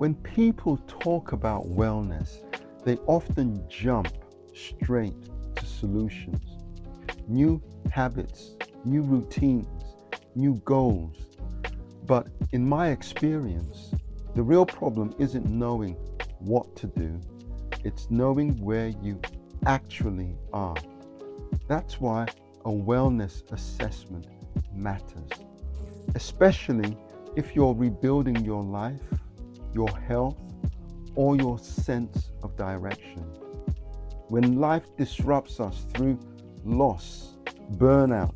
When people talk about wellness, they often jump straight to solutions, new habits, new routines, new goals. But in my experience, the real problem isn't knowing what to do, it's knowing where you actually are. That's why a wellness assessment matters, especially if you're rebuilding your life, your health, or your sense of direction. When life disrupts us through loss, burnout,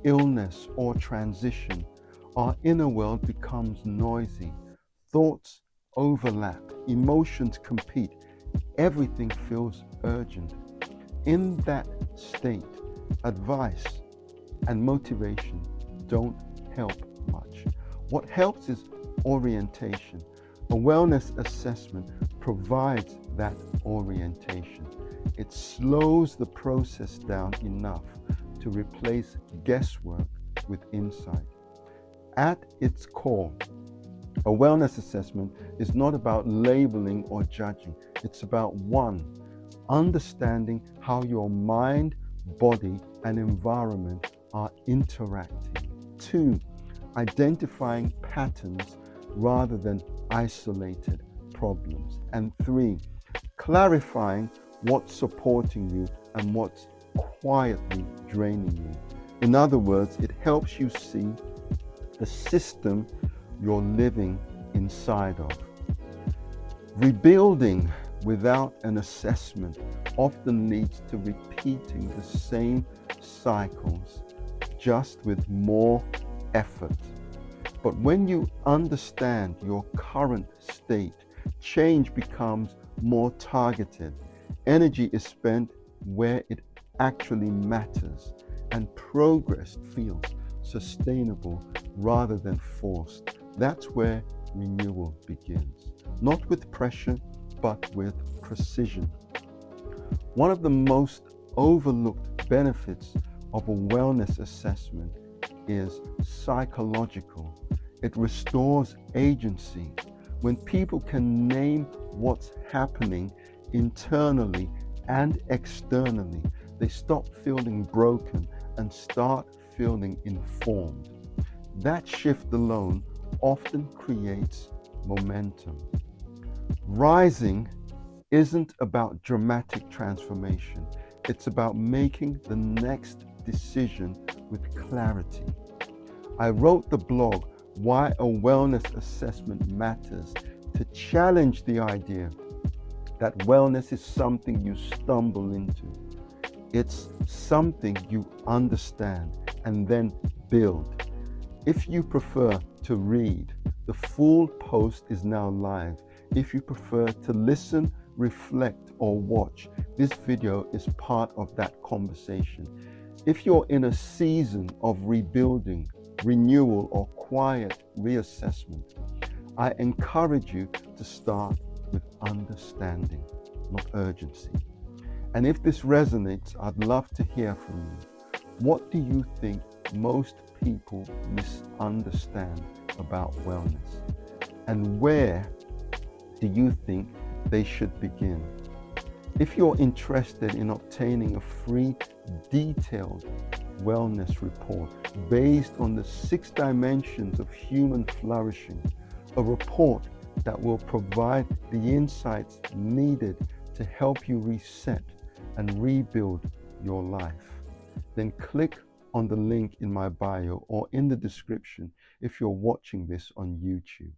illness, or transition, our inner world becomes noisy. Thoughts overlap, emotions compete, everything feels urgent. In that state, advice and motivation don't help much. What helps is orientation. A wellness assessment provides that orientation. It slows the process down enough to replace guesswork with insight. At its core, a wellness assessment is not about labeling or judging. It's about one, understanding how your mind, body, and environment are interacting. Two, identifying patterns rather than isolated problems. And three, clarifying what's supporting you and what's quietly draining you. In other words, it helps you see the system you're living inside of. Rebuilding without an assessment often leads to repeating the same cycles, just with more effort. But when you understand your current state, change becomes more targeted. Energy is spent where it actually matters, and progress feels sustainable rather than forced. That's where renewal begins. Not with pressure, but with precision. One of the most overlooked benefits of a wellness assessment is psychological. It restores agency. When people can name what's happening internally and externally, they stop feeling broken and start feeling informed. That shift alone often creates momentum. Rising isn't about dramatic transformation. It's about making the next decision with clarity. I wrote the blog, Why a Wellness Assessment Matters, to challenge the idea that wellness is something you stumble into. It's something you understand and then build. If you prefer to read, the full post is now live. If you prefer to listen, reflect, or watch, this video is part of that conversation. If you're in a season of rebuilding, renewal, or quiet reassessment, I encourage you to start with understanding, not urgency. And if this resonates, I'd love to hear from you. What do you think most people misunderstand about wellness? And where do you think they should begin? If you're interested in obtaining a free, detailed wellness report based on the 6 dimensions of human flourishing, a report that will provide the insights needed to help you reset and rebuild your life, then click on the link in my bio or in the description if you're watching this on YouTube.